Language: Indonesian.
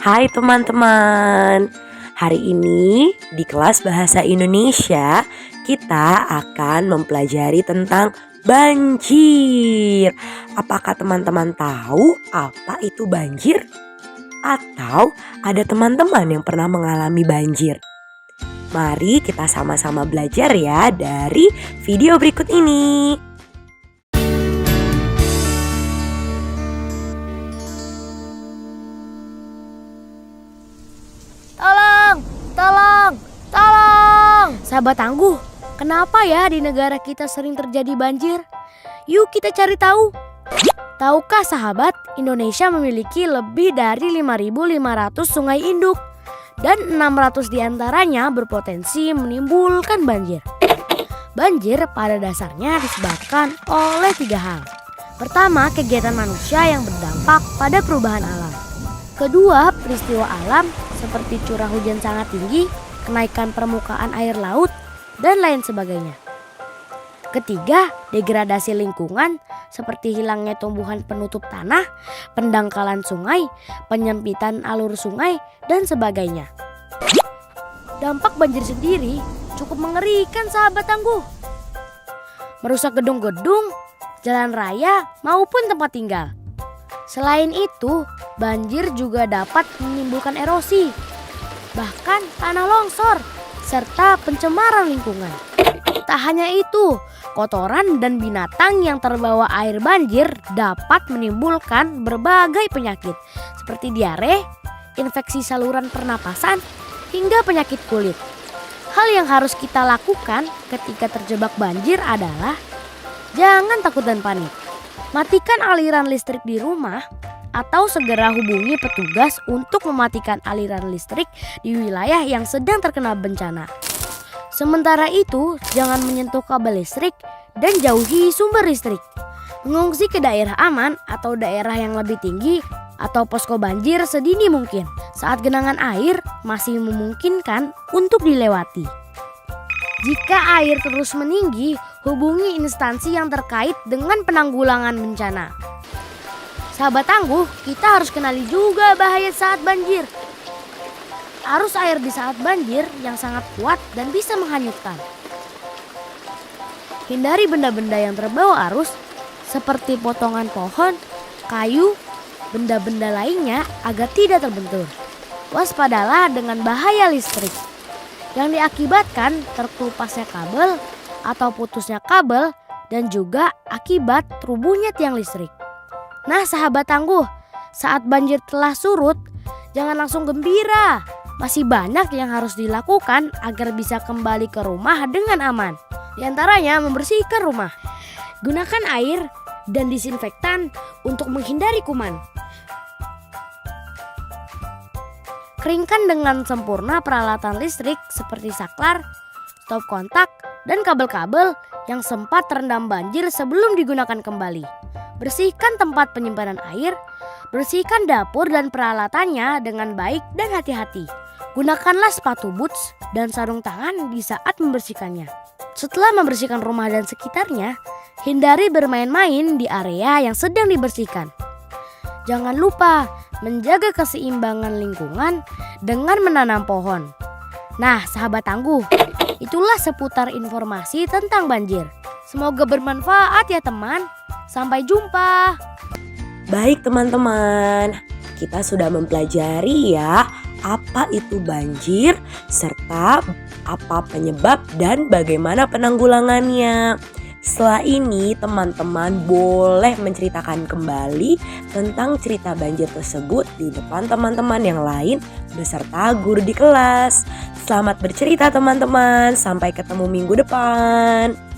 Hai teman-teman, hari ini di kelas Bahasa Indonesia kita akan mempelajari tentang banjir. Apakah teman-teman tahu apa itu banjir? Atau ada teman-teman yang pernah mengalami banjir? Mari kita sama-sama belajar ya dari video berikut ini. Tolong! Sahabat tangguh, kenapa ya di negara kita sering terjadi banjir? Yuk kita cari tahu. Tahukah sahabat, Indonesia memiliki lebih dari 5.500 sungai induk dan 600 diantaranya berpotensi menimbulkan banjir. Banjir pada dasarnya disebabkan oleh 3 hal. Pertama, kegiatan manusia yang berdampak pada perubahan alam. Kedua, peristiwa alam seperti curah hujan sangat tinggi, kenaikan permukaan air laut, dan lain sebagainya. Ketiga, degradasi lingkungan seperti hilangnya tumbuhan penutup tanah, pendangkalan sungai, penyempitan alur sungai, dan sebagainya. Dampak banjir sendiri cukup mengerikan sahabat tangguh. Merusak gedung-gedung, jalan raya, maupun tempat tinggal. Selain itu, banjir juga dapat menimbulkan erosi, bahkan tanah longsor, serta pencemaran lingkungan. Tak hanya itu, kotoran dan binatang yang terbawa air banjir dapat menimbulkan berbagai penyakit seperti diare, infeksi saluran pernapasan, hingga penyakit kulit. Hal yang harus kita lakukan ketika terjebak banjir adalah jangan takut dan panik. Matikan aliran listrik di rumah atau segera hubungi petugas untuk mematikan aliran listrik di wilayah yang sedang terkena bencana. Sementara itu, jangan menyentuh kabel listrik dan jauhi sumber listrik. Mengungsi ke daerah aman atau daerah yang lebih tinggi atau posko banjir sedini mungkin saat genangan air masih memungkinkan untuk dilewati. Jika air terus meninggi, hubungi instansi yang terkait dengan penanggulangan bencana. Sahabat tangguh, kita harus kenali juga bahaya saat banjir. Arus air di saat banjir yang sangat kuat dan bisa menghanyutkan. Hindari benda-benda yang terbawa arus seperti potongan pohon, kayu, benda-benda lainnya agar tidak terbentur. Waspadalah dengan bahaya listrik yang diakibatkan terkelupasnya kabel atau putusnya kabel dan juga akibat rubuhnya tiang listrik. Nah sahabat tangguh, saat banjir telah surut, jangan langsung gembira. Masih banyak yang harus dilakukan agar bisa kembali ke rumah dengan aman. Di antaranya membersihkan rumah. Gunakan air dan disinfektan untuk menghindari kuman. Keringkan dengan sempurna peralatan listrik seperti saklar, stop kontak, dan kabel-kabel yang sempat terendam banjir sebelum digunakan kembali. Bersihkan tempat penyimpanan air, bersihkan dapur dan peralatannya dengan baik dan hati-hati. Gunakanlah sepatu boots dan sarung tangan di saat membersihkannya. Setelah membersihkan rumah dan sekitarnya, hindari bermain-main di area yang sedang dibersihkan. Jangan lupa menjaga keseimbangan lingkungan dengan menanam pohon. Nah, sahabat tangguh, itulah seputar informasi tentang banjir. Semoga bermanfaat ya teman. Sampai jumpa. Baik teman-teman, kita sudah mempelajari ya apa itu banjir serta apa penyebab dan bagaimana penanggulangannya. Setelah ini teman-teman boleh menceritakan kembali tentang cerita banjir tersebut di depan teman-teman yang lain beserta guru di kelas. Selamat bercerita teman-teman, sampai ketemu minggu depan.